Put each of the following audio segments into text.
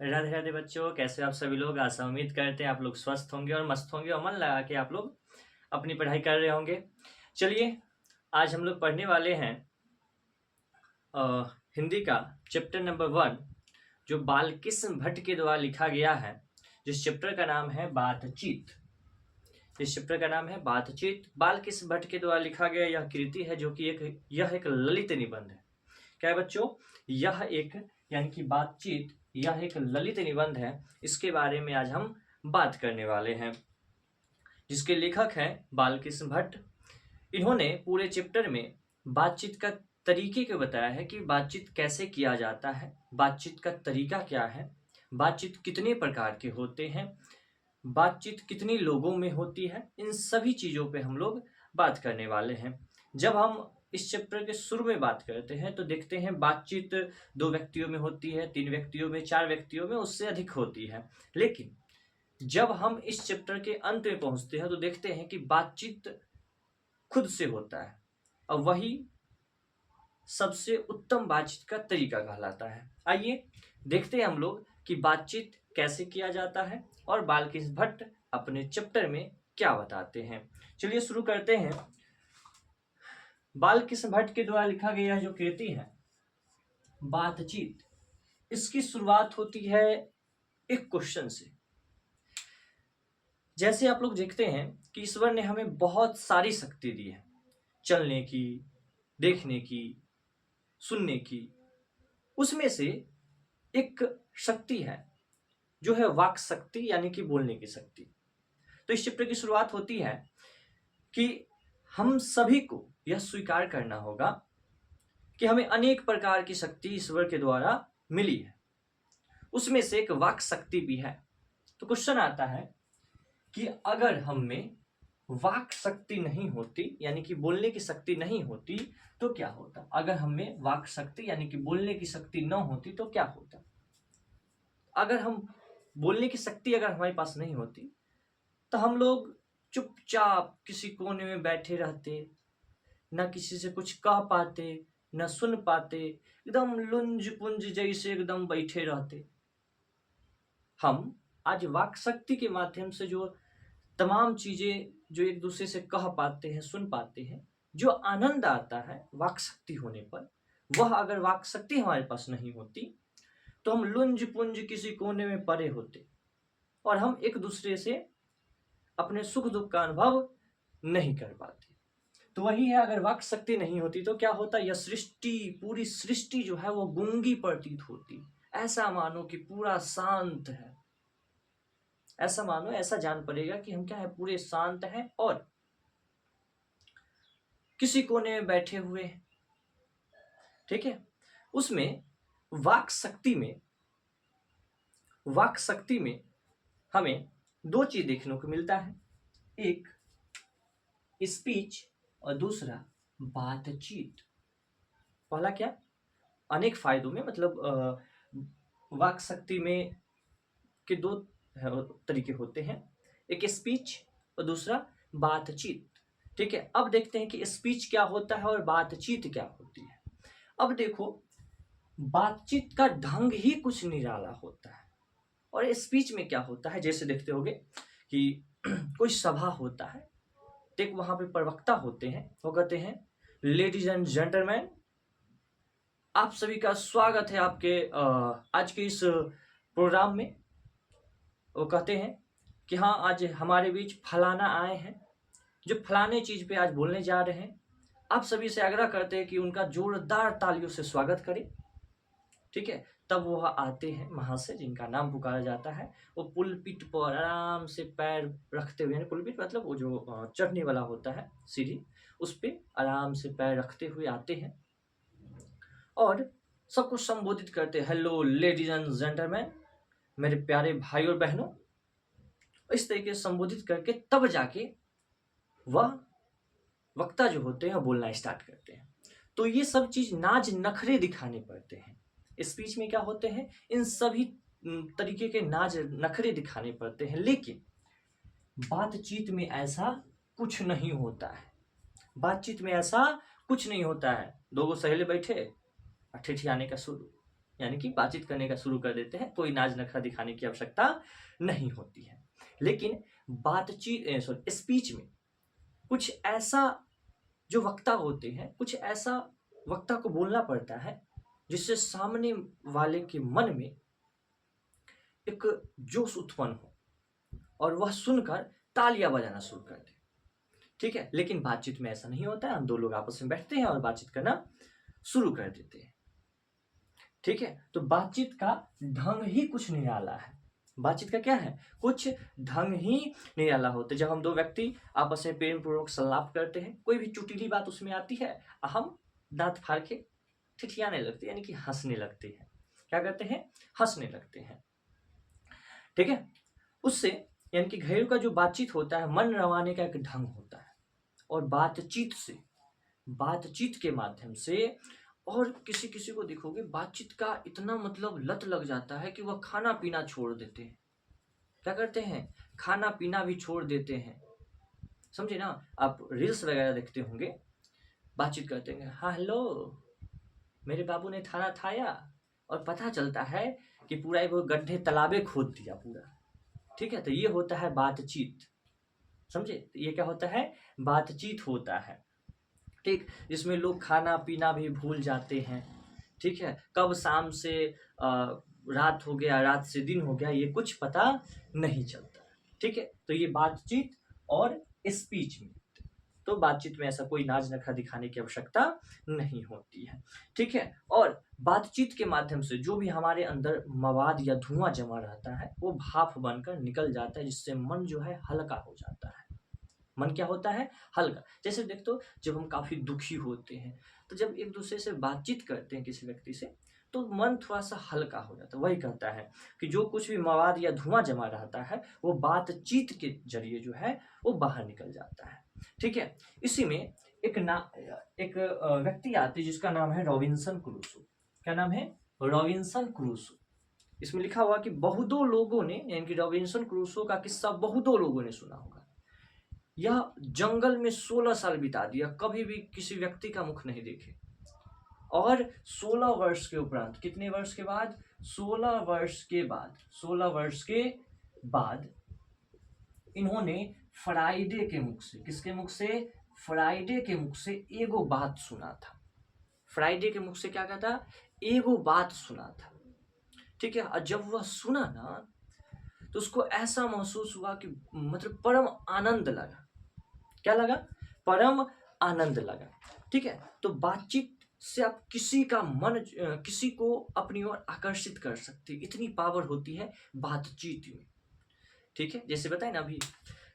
राधे राधे बच्चों, कैसे हो आप सभी लोग। आशा उम्मीद करते हैं आप लोग स्वस्थ होंगे और मस्त होंगे और मन लगा के आप लोग अपनी पढ़ाई कर रहे होंगे। चलिए, आज हम लोग पढ़ने वाले हैं हिंदी का चैप्टर नंबर 1, जो बालकृष्ण भट्ट के द्वारा लिखा गया है, जिस चैप्टर का नाम है बातचीत। इस चैप्टर का नाम है बातचीत। बालकृष्ण भट्ट के द्वारा लिखा गया यह कृति है, जो कि यह एक ललित निबंध है। क्या है बच्चों? यह एक यानी कि बातचीत यह एक ललित निबंध है। इसके बारे में आज हम बात करने वाले हैं, जिसके लेखक हैं बालकृष्ण भट्ट। इन्होंने पूरे चैप्टर में बातचीत का तरीके को बताया है कि बातचीत कैसे किया जाता है, बातचीत का तरीका क्या है, बातचीत कितने प्रकार के होते हैं, बातचीत कितनी लोगों में होती है। इन सभी चीज़ों पे हम लोग बात करने वाले हैं। जब हम इस चैप्टर के शुरू में बात करते हैं तो देखते हैं बातचीत 2 व्यक्तियों में होती है, 3 व्यक्तियों में, 4 व्यक्तियों में, उससे अधिक होती है। लेकिन जब हम इस चैप्टर के अंत में पहुंचते हैं तो देखते हैं कि बातचीत खुद से होता है और वही सबसे उत्तम बातचीत का तरीका कहलाता है। आइए देखते हैं हम लोग कि बातचीत कैसे किया जाता है और बालकृष्ण भट्ट अपने चैप्टर में क्या बताते हैं। चलिए शुरू करते हैं। बालकृष्ण भट्ट के द्वारा लिखा गया जो कृति है बातचीत, इसकी शुरुआत होती है एक क्वेश्चन से। जैसे आप लोग देखते हैं कि ईश्वर ने हमें बहुत सारी शक्ति दी है, चलने की, देखने की, सुनने की। उसमें से एक शक्ति है जो है वाक शक्ति, यानी कि बोलने की शक्ति। तो इस चैप्टर की शुरुआत होती है कि हम सभी को यह स्वीकार करना होगा कि हमें अनेक प्रकार की शक्ति ईश्वर के द्वारा मिली है, उसमें से एक वाक शक्ति भी है। तो क्वेश्चन आता है कि अगर हम में वाक शक्ति नहीं होती, यानी कि बोलने की शक्ति नहीं होती, तो क्या होता? अगर हम में वाक शक्ति यानी कि बोलने की शक्ति न होती तो क्या होता? अगर हम बोलने की शक्ति अगर हमारे पास नहीं होती तो हम लोग चुपचाप किसी कोने में बैठे रहते, ना किसी से कुछ कह पाते, ना सुन पाते, एकदम लुंज पुंज जैसे एकदम बैठे रहते। हम आज वाक शक्ति के माध्यम से जो तमाम चीजें जो एक दूसरे से कह पाते हैं, सुन पाते हैं, जो आनंद आता है वाक शक्ति होने पर, वह अगर वाक शक्ति हमारे पास नहीं होती तो हम लुंज पुंज किसी कोने में पड़े होते और हम एक दूसरे से अपने सुख दुख का अनुभव नहीं कर पाते। तो वही है, अगर वाक शक्ति नहीं होती तो क्या होता? यह सृष्टि, पूरी सृष्टि जो है वो गूंगी प्रतीत होती। ऐसा मानो कि पूरा शांत है, ऐसा मानो, ऐसा जान पड़ेगा कि हम क्या है, पूरे शांत हैं और किसी कोने में बैठे हुए हैं। ठीक है। उसमें वाक शक्ति में हमें 2 चीज देखने को मिलता है, एक स्पीच और दूसरा बातचीत। पहला क्या? अनेक फायदों में, मतलब वाक शक्ति में के 2 तरीके होते हैं, एक स्पीच और दूसरा बातचीत। ठीक है। अब देखते हैं कि स्पीच क्या होता है और बातचीत क्या होती है। अब देखो, बातचीत का ढंग ही कुछ निराला होता है और स्पीच में क्या होता है, जैसे देखते होगे कि कोई सभा होता है, एक वहां पे प्रवक्ता होते हैं, वो कहते हैं लेडीज एंड जेंटलमैन, आप सभी का स्वागत है आपके आज के इस प्रोग्राम में। वो कहते हैं कि हाँ, आज हमारे बीच फलाना आए हैं जो फलाने चीज पे आज बोलने जा रहे हैं। आप सभी से आग्रह करते हैं कि उनका जोरदार तालियों से स्वागत करें। ठीक है। तब वह आते हैं महाशय, जिनका नाम पुकारा जाता है, वो पुलपिट पर आराम से पैर रखते हुए, पुलपिट मतलब वो जो चढ़ने वाला होता है सीढ़ी, उस पे आराम से पैर रखते हुए आते हैं और सबको संबोधित करते हैं, हेलो लेडीज एंड जेंटलमैन, मेरे प्यारे भाई और बहनों। इस तरीके से संबोधित करके तब जाके वह वक्ता जो होते हैं बोलना स्टार्ट करते हैं। तो ये सब चीज नाज नखरे दिखाने पड़ते हैं। स्पीच में क्या होते हैं, इन सभी तरीके के नाज नखरे दिखाने पड़ते हैं, लेकिन बातचीत में ऐसा कुछ नहीं होता है। बातचीत में ऐसा कुछ नहीं होता है। 2 सहेले बैठे, ठिठियाने का शुरू, यानी कि बातचीत करने का शुरू कर देते हैं, कोई नाज नखरा दिखाने की आवश्यकता नहीं होती है। लेकिन बातचीत स्पीच में कुछ ऐसा जो वक्ता होते हैं, कुछ ऐसा वक्ता को बोलना पड़ता है जिससे सामने वाले के मन में एक जोश उत्पन्न हो और वह सुनकर तालियां बजाना शुरू कर दे। ठीक है, लेकिन बातचीत में ऐसा नहीं होता है। हम दो लोग आपस में बैठते हैं और बातचीत करना शुरू कर देते हैं। ठीक है, तो बातचीत का ढंग ही कुछ निराला है। बातचीत का क्या है, कुछ ढंग ही निराला होता है। जब हम दो व्यक्ति आपस में प्रेम पूर्वक संलाप करते हैं, कोई भी चुटीली बात उसमें आती है, हम दांत फाड़ के ठिठियाने लगते हैं, यानी कि हंसने लगते हैं। क्या करते हैं, हंसने लगते हैं। ठीक है, उससे यानी कि घरेलू का जो बातचीत होता है, मन रवाने का एक ढंग होता है। और बातचीत के माध्यम से, और किसी किसी को देखोगे बातचीत का इतना मतलब लत लग जाता है कि वह खाना पीना छोड़ देते हैं। क्या करते हैं, खाना पीना भी छोड़ देते हैं। समझे ना, आप रील्स वगैरह देखते होंगे, बातचीत करते हैं, हाँ हेलो मेरे बाबू ने खाना खाया, और पता चलता है कि पूरा वो गड्ढे तालाबे खोद दिया पूरा। ठीक है, तो ये होता है बातचीत। समझे, तो ये क्या होता है, बातचीत होता है। ठीक, जिसमें लोग खाना पीना भी भूल जाते हैं। ठीक है, कब शाम से रात हो गया, रात से दिन हो गया, ये कुछ पता नहीं चलता। ठीक है, तो ये बातचीत और स्पीच में, तो बातचीत में ऐसा कोई नाज नखरा दिखाने की आवश्यकता नहीं होती है। ठीक है, और बातचीत के माध्यम से जो भी हमारे अंदर मवाद या धुआं जमा रहता है, वो भाप बनकर निकल जाता है, जिससे मन जो है हल्का हो जाता है। मन क्या होता है, हल्का। जैसे देख, तो जब हम काफी दुखी होते हैं, तो जब एक दूसरे से बातचीत करते हैं किसी व्यक्ति से, तो मन थोड़ा सा हल्का हो जाता है। वही कहता है कि जो कुछ भी मवाद या धुआं जमा रहता है, वो बातचीत के जरिए जो है वो बाहर निकल जाता है। ठीक है, इसी में एक व्यक्ति आते हैं जिसका नाम है रॉबिन्सन क्रूसो। क्या नाम है, रॉबिन्सन क्रूसो। इसमें लिखा हुआ कि बहुतों लोगों ने, यानी कि रॉबिन्सन क्रूसो का किस्सा बहुतों लोगों ने सुना होगा। यह जंगल में 16 साल बिता दिया, कभी भी किसी व्यक्ति का मुख नहीं देखे, और 16 वर्ष के उपरांत, कितने वर्ष के बाद, 16 वर्ष के बाद, 16 वर्ष के बाद इन्होंने फ्राइडे के मुख से, किसके मुख से, फ्राइडे के मुख से एगो बात सुना था। फ्राइडे के मुख से क्या कहता, एगो बात सुना था। ठीक है, और जब वह सुना ना, तो उसको ऐसा महसूस हुआ कि मतलब परम आनंद लगा। क्या लगा, परम आनंद लगा। ठीक है, तो बातचीत से आप किसी का मन, किसी को अपनी ओर आकर्षित कर सकते, इतनी पावर होती है बातचीत में। ठीक है, जैसे बताए ना अभी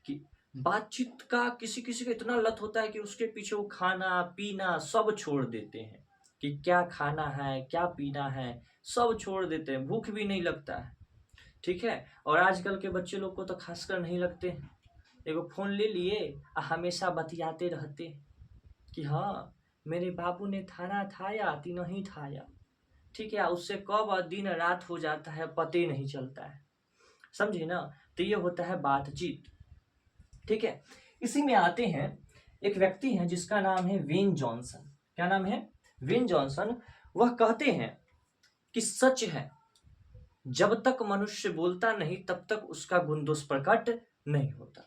कि बातचीत का किसी किसी का इतना लत होता है कि उसके पीछे वो खाना पीना सब छोड़ देते हैं, कि क्या खाना है क्या पीना है सब छोड़ देते हैं, भूख भी नहीं लगता है। ठीक है, और आजकल के बच्चे लोग को तो खासकर नहीं लगते हैं। एगो फोन ले लिए, हमेशा बतियाते रहते कि हाँ मेरे बाबू ने खाना खाया कि नहीं खाया। ठीक है, उससे कब दिन रात हो जाता है पता नहीं चलता है। समझे ना, तो ये होता है बातचीत। ठीक है, इसी में आते हैं, एक व्यक्ति हैं जिसका नाम है वेन जॉनसन। क्या नाम है, वेन जॉनसन। वह कहते हैं कि सच है, जब तक मनुष्य बोलता नहीं तब तक उसका गुण दोष प्रकट नहीं होता।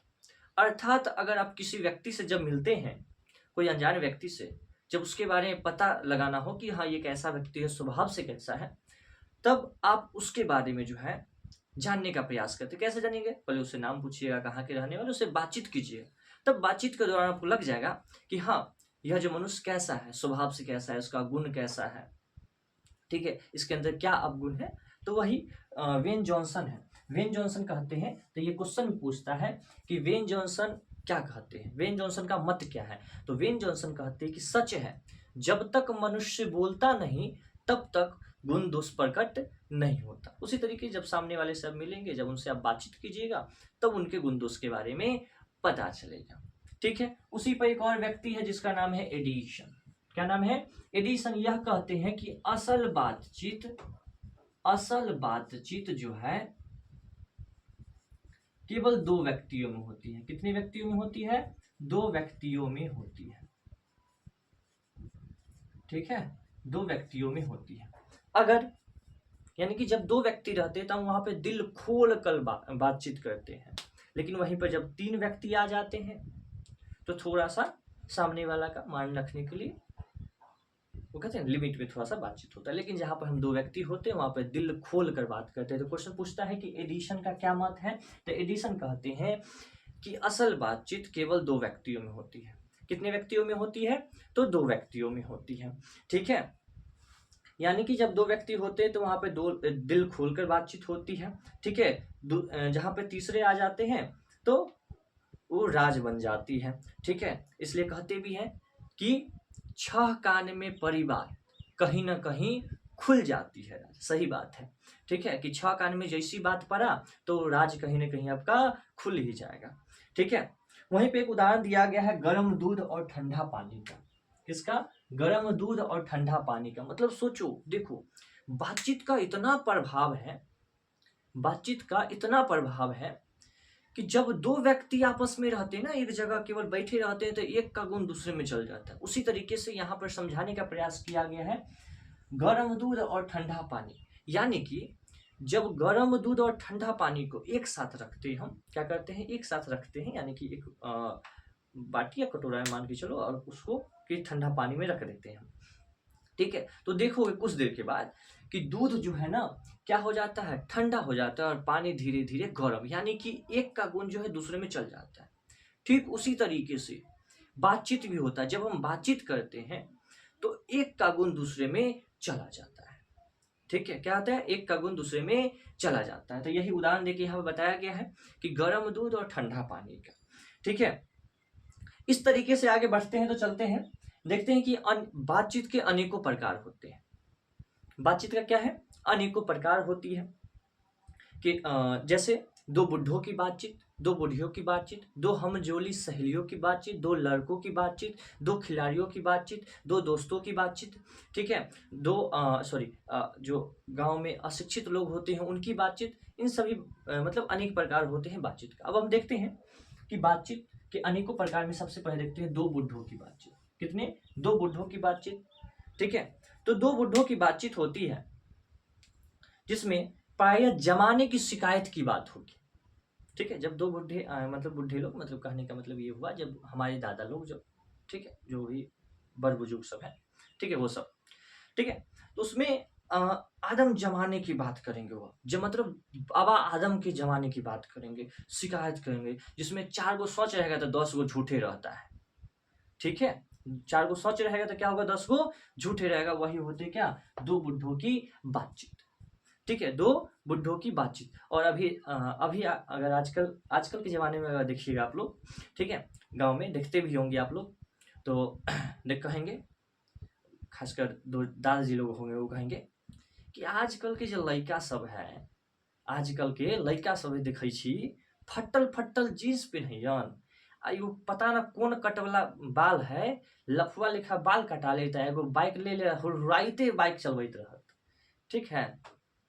अर्थात अगर आप किसी व्यक्ति से जब मिलते हैं, कोई अनजान व्यक्ति से, जब उसके बारे में पता लगाना हो कि हाँ ये कैसा व्यक्ति है, स्वभाव से कैसा है, तब आप उसके बारे में जो है जानने का प्रयास करते। कैसे जानेंगे, पहले उससे नाम पूछिएगा, कहाँ के रहने वाले, उससे बातचीत कीजिएगा। तब बातचीत के दौरान आपको लग जाएगा कि हाँ यह जो मनुष्य कैसा है, स्वभाव से कैसा है, उसका गुण कैसा है। ठीक है, इसके अंदर क्या अवगुण है। तो वही वेन जॉनसन है। वेन जॉनसन कहते हैं, तो ये क्वेश्चन पूछता है कि वेन जॉनसन क्या कहते हैं, वेन जॉनसन का मत क्या है। तो वेन जॉनसन कहते हैं कि सच है, जब तक मनुष्य बोलता नहीं तब तक गुण दोष प्रकट नहीं होता। उसी तरीके जब सामने वाले से आप मिलेंगे, जब उनसे आप बातचीत कीजिएगा, तब उनके गुण दोष के बारे में पता चलेगा। ठीक है, उसी पर एक और व्यक्ति है जिसका नाम है एडिसन। क्या नाम है, एडिसन। यह कहते हैं कि असल बातचीत जो है केवल दो व्यक्तियों में होती है। कितने व्यक्तियों में होती है, दो व्यक्तियों में होती है। ठीक है, दो व्यक्तियों में होती है। अगर यानी कि जब दो व्यक्ति रहते हैं तब वहां पे दिल खोल कर बातचीत करते हैं, लेकिन वहीं पर जब तीन व्यक्ति आ जाते हैं तो थोड़ा सा सामने वाला का मान रखने के लिए वो कहते हैं लिमिट में थोड़ा सा बातचीत होता है। लेकिन जहां पर हम दो व्यक्ति होते हैं वहां पर दिल खोल कर बात करते हैं। तो क्वेश्चन पूछता है कि एडिशन का क्या मत है। तो एडिशन कहते हैं कि असल बातचीत केवल दो व्यक्तियों में होती है। कितने व्यक्तियों में होती है? तो दो व्यक्तियों में होती है। ठीक है, यानी कि जब दो व्यक्ति होते हैं तो वहां पे दो दिल खोलकर बातचीत होती है। ठीक है, जहां पे तीसरे आ जाते हैं तो वो राज बन जाती है। ठीक है, इसलिए कहते भी हैं कि छह कान में परिवार कहीं ना कहीं खुल जाती है राज। सही बात है। ठीक है, कि छह कान में जैसी बात पड़ा तो राज कहीं ना कहीं आपका खुल ही जाएगा। ठीक है, वहीं पे एक उदाहरण दिया गया है गर्म दूध और ठंडा पानी का। किसका? गर्म दूध और ठंडा पानी का। मतलब सोचो, देखो, बातचीत का इतना प्रभाव है, बातचीत का इतना प्रभाव है कि जब दो व्यक्ति आपस में रहते हैं ना, एक जगह केवल बैठे रहते हैं, तो एक का गुण दूसरे में चल जाता है। उसी तरीके से यहाँ पर समझाने का प्रयास किया गया है गर्म दूध और ठंडा पानी। यानी कि जब गर्म दूध और ठंडा पानी को एक साथ रखते हैं, हम क्या करते हैं, एक साथ रखते हैं, यानी कि एक बाटी या कटोरा में मान के चलो, और उसको कि ठंडा पानी में रख देते हैं हम। ठीक है, तो देखोगे कुछ देर के बाद कि दूध जो है ना क्या हो जाता है, ठंडा हो जाता है, और पानी धीरे धीरे गर्म, यानी कि एक का गुण जो है दूसरे में चल जाता है। ठीक उसी तरीके से बातचीत भी होता है। जब हम बातचीत करते हैं तो एक का गुण दूसरे में चला जाता है। ठीक है, क्या होता है, एक का गुण दूसरे में चला जाता है। तो यही उदाहरण देके यहाँ बताया गया है कि गर्म दूध और ठंडा पानी का। ठीक है, इस तरीके से आगे बढ़ते हैं तो चलते हैं, देखते हैं कि बातचीत के अनेकों प्रकार होते हैं। बातचीत का क्या है, अनेकों प्रकार होती है कि जैसे दो बुढ़ों की बातचीत, दो बुढ़ियों की बातचीत, दो हमजोली सहेलियों की बातचीत, दो लड़कों की बातचीत, दो खिलाड़ियों की बातचीत, दो दोस्तों की बातचीत। ठीक है, दो जो गांव में अशिक्षित लोग होते हैं उनकी बातचीत। इन सभी मतलब अनेक प्रकार होते हैं बातचीत का। अब हम देखते हैं कि बातचीत के अनेकों प्रकार में सबसे पहले देखते हैं दो बुढ़ों की बातचीत। कितने? दो बुढ़ों की बातचीत। ठीक है, तो दो बुढ़ों की बातचीत होती है जिसमें प्रायः जमाने की शिकायत की बात होगी। ठीक है, जब दो बुढ़े मतलब बुढ़े लोग, मतलब कहने का मतलब ये हुआ जब हमारे दादा लोग, जब ठीक है जो भी बड़ बुजुर्ग सब है, ठीक है वो सब, ठीक है, तो उसमें आदम जमाने की बात करेंगे। वो जब मतलब बाबा आदम के जमाने की बात करेंगे, शिकायत करेंगे, जिसमें 4 गो सच रहेगा तो 10 गो झूठे रहता है। ठीक है, 4 गो सच रहेगा तो क्या होगा, 10 गो झूठे रहेगा। वही होते क्या, दो बुढ़ों की बातचीत। ठीक है, दो बुढ़ों की बातचीत। और अभी अगर आजकल के ज़माने में अगर देखिएगा आप लोग, ठीक है, गांव में देखते भी होंगे आप लोग, तो देख कहेंगे, खासकर दो दादाजी लोग होंगे, वो कहेंगे कि आजकल के जो लड़का सब है, आजकल के लड़का सब देखे छी फटल फटल जीन्स पेन्हैयन, आ एगो पता न कौन कट वाला बाल है, लफुआ लेखा बाल कटा लेता है, एगो बाइक ले ले हुर्राइते बाइक चलबैत रहत। ठीक है,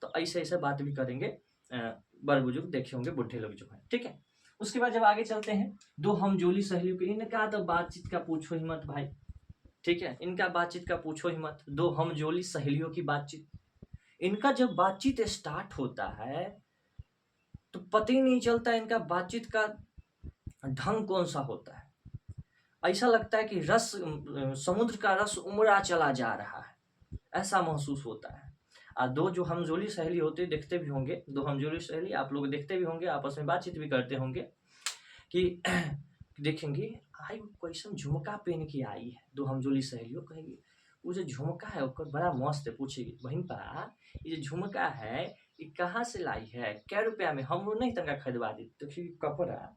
तो ऐसे ऐसे बात भी करेंगे बड़ बुजुर्ग, देखे होंगे बुढ़े लोग जो है। ठीक है, उसके बाद जब आगे चलते हैं, दो हमजोली सहेलियों की, इनका तो बातचीत का पूछो ही मत भाई। ठीक है, इनका बातचीत का पूछो ही मत। दो हमजोली सहेलियों की बातचीत, इनका जब बातचीत स्टार्ट होता है तो पता ही नहीं चलता इनका बातचीत का ढंग कौन सा होता है। ऐसा लगता है कि समुद्र का रस उमड़ा चला जा रहा है, ऐसा महसूस होता है। दो जो हमजोली सहेली होते, देखते भी होंगे, दो हमजोली सहेली आप लोग देखते भी होंगे, आपस में बातचीत भी करते होंगे कि देखेंगे आई कैसन झुमका पहन के आई है। दो हमजोली सहेलियों कहेंगे वो जो झुमका है वो बड़ा मस्त है। पूछेगी बहन पा, ये जो झुमका है ये कहाँ से लाई है, क्या रुपया में, हम लोग नहीं तनका खरीदवा दी। तो कपड़ा,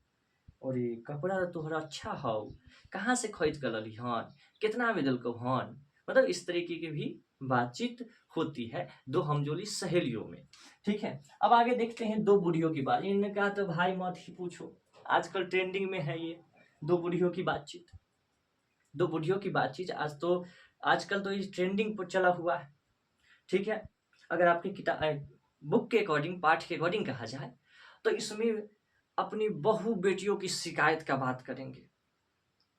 और ये कपड़ा तो तोहरा अच्छा हो, कहाँ से खरीद कर लली हन, कितना में दिल को हन। मतलब इस तरीके की भी बातचीत होती है दो हमजोली सहेलियों में। ठीक है, अब आगे देखते हैं दो बुढ़ियों की बात। इनका तो भाई मत ही पूछो, आजकल ट्रेंडिंग में है ये दो बुढ़ियों की बातचीत। दो बुढ़ियों की बातचीत आजकल तो ये ट्रेंडिंग पर चला हुआ है। ठीक है, अगर आपकी किताब बुक के अकॉर्डिंग, पाठ के अकॉर्डिंग कहा जाए तो इसमें अपनी बहू बेटियों की शिकायत का बात करेंगे।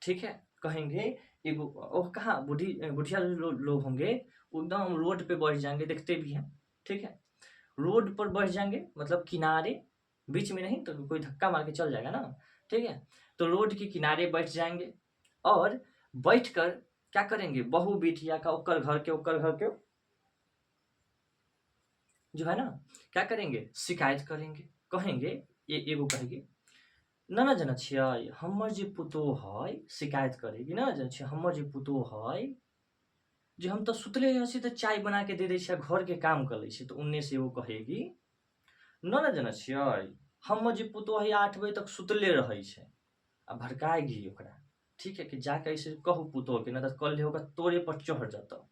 ठीक है, कहेंगे एगो कहाँ बुढ़िया लोग होंगे, एकदम रोड पे बढ़ जाएंगे, देखते भी हैं। ठीक है, रोड पर बैठ जाएंगे, मतलब किनारे, बीच में नहीं तो कोई धक्का मार के चल जाएगा ना, ठीक है। तो रोड के किनारे बैठ जाएंगे और बैठकर क्या करेंगे, बहू बिटिया का ओकर घर के जो है ना क्या करेंगे, शिकायत करेंगे। कहेंगे, ये एगो कहेगी, ना जना छियै हमर जे पुतोह है, शिकायत करेगी, ना जना छियै हमर जे पुतोह है, जे हम तो सुतले रहै छी तो चाय बना के दे दै छियै, घर के काम कर लै छी। तो उनने से एगो कहेगी, ना जना छियै हमर जे पुतोह है 8 बजे तक सुतले रहै छै। आ भड़काएगी ओकरा, ठीक है, कि जाके ऐसे कहू पुतोह के, ना तो कल होगा तोरे पर चढ़ जाता,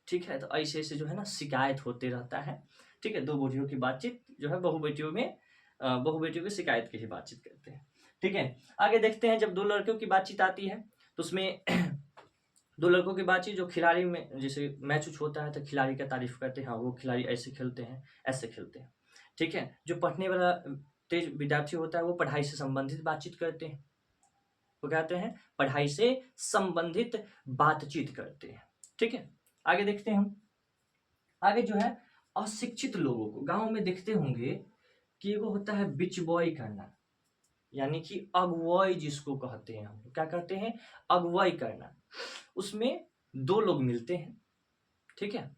ठीक है। तो ऐसे ऐसे जो है ना शिकायत होते रहता है, ठीक है। दो बेटियों की बातचीत जो है, बहू बेटियों में बहू बेटियों की शिकायत की ही बातचीत करते हैं, ठीक है। आगे देखते हैं, जब दो लड़कियों की बातचीत आती है तो उसमें दो लड़कों की बातचीत, जो खिलाड़ी में जैसे मैच उच होता है तो खिलाड़ी का तारीफ करते हैं, हाँ वो खिलाड़ी ऐसे खेलते हैं, ऐसे खेलते हैं, ठीक है। जो पढ़ने वाला तेज विद्यार्थी होता है वो पढ़ाई से संबंधित बातचीत करते हैं, वो कहते हैं पढ़ाई से संबंधित बातचीत करते हैं, ठीक है। आगे देखते हैं हम, आगे जो है अशिक्षित लोगों को गांव में देखते होंगे कि एगो होता है बिच बॉय करना, यानी कि अगुवाई जिसको कहते हैं, हम क्या कहते हैं, अगुवाई करना। उसमें दो लोग मिलते हैं, ठीक है।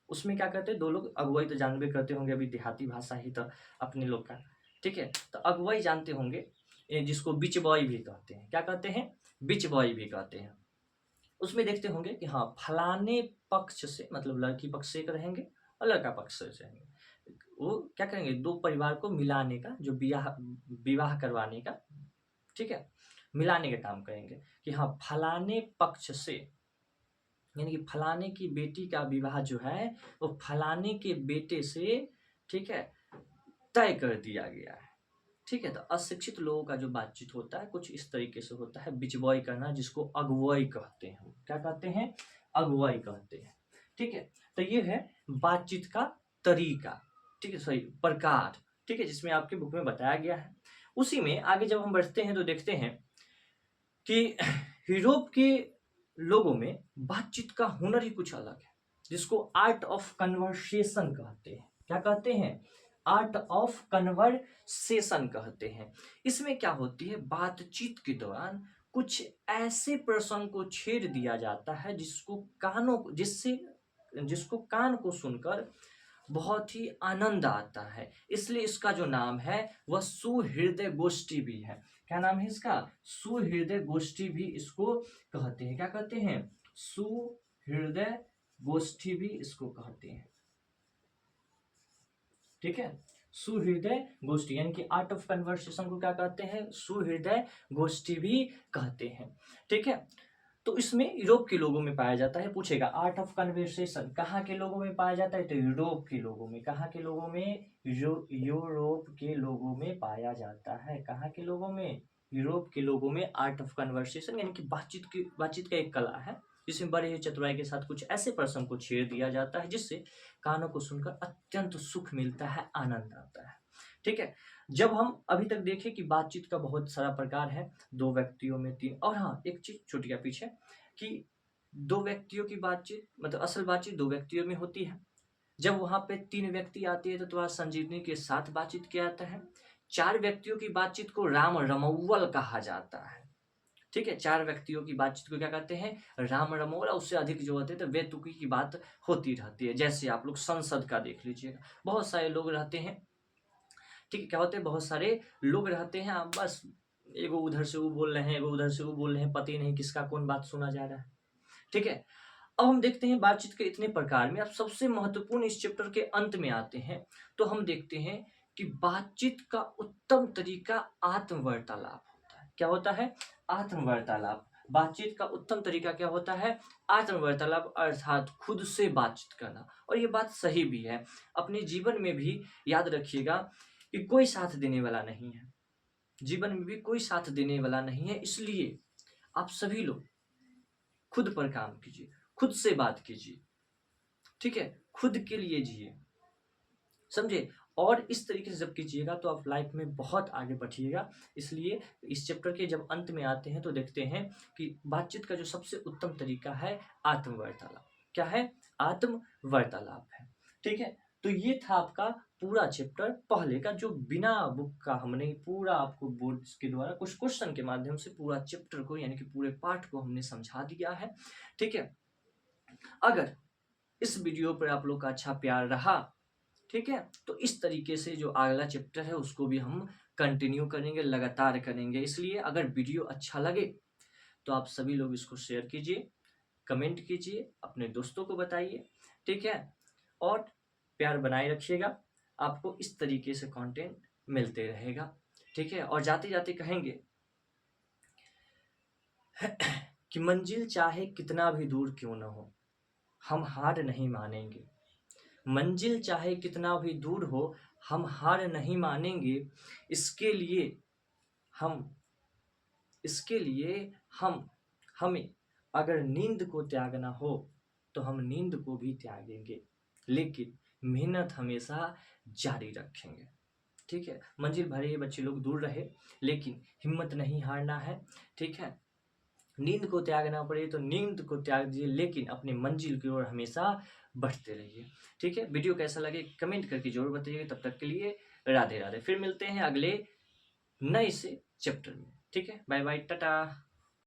उसमें क्या कहते हैं, दो लोग, अगुवाई तो जानबे करते होंगे, अभी देहाती भाषा ही तो अपने लोग का, ठीक है। तो अगुवाई जानते होंगे, जिसको बिच बॉय भी कहते हैं, क्या कहते हैं, बिच बॉय भी कहते हैं। उसमें देखते होंगे कि हाँ फलाने पक्ष से, मतलब लड़की पक्ष से एक रहेंगे और लड़का पक्ष से रहेंगे, वो क्या करेंगे, दो परिवार को मिलाने का, जो विवाह करवाने का, ठीक है, मिलाने का काम करेंगे कि हाँ फलाने पक्ष से, यानी कि फलाने की बेटी का विवाह जो है वो फलाने के बेटे से, ठीक है, तय कर दिया गया है, ठीक है। तो अशिक्षित लोगों का जो बातचीत होता है कुछ इस तरीके से होता है, बिचबॉय करना, जिसको अगुवाई कहते हैं, क्या कहते हैं, अगुवाई कहते हैं, ठीक है। तो ये है बातचीत का तरीका, ठीक है, सही प्रकार, ठीक है, जिसमें आपके बुक में बताया गया है। उसी में आगे जब हम बढ़ते हैं तो देखते हैं कि यूरोप के लोगों में बातचीत का हुनर ही कुछ अलग है, जिसको आर्ट ऑफ कन्वर्सेशन कहते हैं। क्या कहते हैं, आर्ट ऑफ कन्वर्सेशन कहते हैं। इसमें क्या होती है, बातचीत के दौरान कुछ ऐसे प्रसंग को छेड़ दिया जाता है जिसको कान को सुनकर बहुत ही आनंद आता है, इसलिए इसका जो नाम है वह सुहृदय गोष्ठी भी है। क्या नाम है इसका, सुहृदय गोष्ठी भी इसको कहते हैं। क्या कहते हैं, सुहृदय गोष्ठी भी इसको कहते हैं, ठीक है। सुहृदय गोष्ठी यानी कि आर्ट ऑफ कन्वर्सेशन को क्या कहते हैं, सुहृदय गोष्ठी भी कहते हैं, ठीक है। तो इसमें यूरोप के लोगों में पाया जाता है। पूछेगा आर्ट ऑफ कन्वर्सेशन कहाँ के लोगों में पाया जाता है, तो यूरोप के लोगों में। कहाँ के लोगों में, यूरोप के लोगों में पाया जाता है। कहाँ के लोगों में, यूरोप के लोगों में आर्ट ऑफ कन्वर्सेशन यानी कि बातचीत का एक कला है, जिसमें बड़े ही चतुराई के साथ कुछ ऐसे प्रसंग को छेड़ दिया जाता है जिससे कानों को सुनकर अत्यंत सुख मिलता है, आनंद आता है, ठीक है। जब हम अभी तक देखें कि बातचीत का बहुत सारा प्रकार है, दो व्यक्तियों में, तीन, और हाँ एक चीज छूट गया पीछे, कि दो व्यक्तियों की बातचीत, मतलब असल बातचीत दो व्यक्तियों में होती है। जब वहां पे तीन व्यक्ति आते हैं तो थोड़ा संजीवनी के साथ बातचीत किया जाता है। चार व्यक्तियों की बातचीत को राम रमौवल कहा जाता है, ठीक है। चार व्यक्तियों की बातचीत को क्या कहते हैं, राम रमौल। उससे अधिक जो होते हैं तो बेतुकी की बात होती रहती है। जैसे आप लोग संसद का देख लीजिएगा, बहुत सारे लोग रहते हैं, ठीक है, क्या होते हैं, बहुत सारे लोग रहते हैं, आप बस एगो उधर से वो बोल रहे हैं, एगो उधर से वो बोल रहे हैं, पता ही नहीं किसका कौन बात सुना जा रहा है, ठीक है। अब हम देखते हैं बातचीत के इतने प्रकार में, अब सबसे महत्वपूर्ण इस चैप्टर के अंत में आते हैं तो हम देखते हैं कि बातचीत का उत्तम तरीका आत्मवार्तालाप होता है। क्या होता है, आत्मवार्तालाप। बातचीत का उत्तम तरीका क्या होता है, आत्मवार्तालाप, अर्थात खुद से बातचीत करना। और ये बात सही भी है, अपने जीवन में भी याद रखिएगा कि कोई साथ देने वाला नहीं है, जीवन में भी कोई साथ देने वाला नहीं है, इसलिए आप सभी लोग खुद पर काम कीजिए, खुद से बात कीजिए, ठीक है, खुद के लिए जिए, समझे। और इस तरीके से जब कीजिएगा तो आप लाइफ में बहुत आगे बढ़िएगा। इसलिए इस चैप्टर के जब अंत में आते हैं तो देखते हैं कि बातचीत का जो सबसे उत्तम तरीका है आत्मवार्तालाप। क्या है, आत्मवार्तालाप है, ठीक है। तो ये था आपका पूरा चैप्टर पहले का, जो बिना बुक का हमने पूरा आपको बोर्ड के द्वारा कुछ क्वेश्चन के माध्यम से पूरा चैप्टर को यानी कि पूरे पाठ को हमने समझा दिया है। ठीक है, अगर इस वीडियो पर आप लोग का अच्छा प्यार रहा, ठीक है, तो इस तरीके से जो अगला चैप्टर है उसको भी हम कंटिन्यू करेंगे, लगातार करेंगे। इसलिए अगर वीडियो अच्छा लगे तो आप सभी लोग इसको शेयर कीजिए, कमेंट कीजिए, अपने दोस्तों को बताइए, ठीक है, और प्यार बनाए रखिएगा। आपको इस तरीके से कंटेंट मिलते रहेगा, ठीक है। और जाते जाते कहेंगे कि मंजिल चाहे कितना भी दूर क्यों न हो, हम हार नहीं मानेंगे। मंजिल चाहे कितना भी दूर हो, हम हार नहीं मानेंगे। इसके लिए हम इसके लिए हम हमें अगर नींद को त्यागना हो तो हम नींद को भी त्यागेंगे, लेकिन मेहनत हमेशा जारी रखेंगे। ठीक है, मंजिल भले ही बच्चे लोग दूर रहे, लेकिन हिम्मत नहीं हारना है। ठीक है, नींद को त्यागना पड़े तो नींद को त्याग दीजिए, लेकिन अपनी मंजिल की ओर हमेशा बढ़ते रहिए। ठीक है, वीडियो कैसा लगे कमेंट करके जरूर बताइएगा। तब तक के लिए राधे राधे, फिर मिलते हैं अगले नए से चैप्टर में। ठीक है, बाय बाय, टाटा।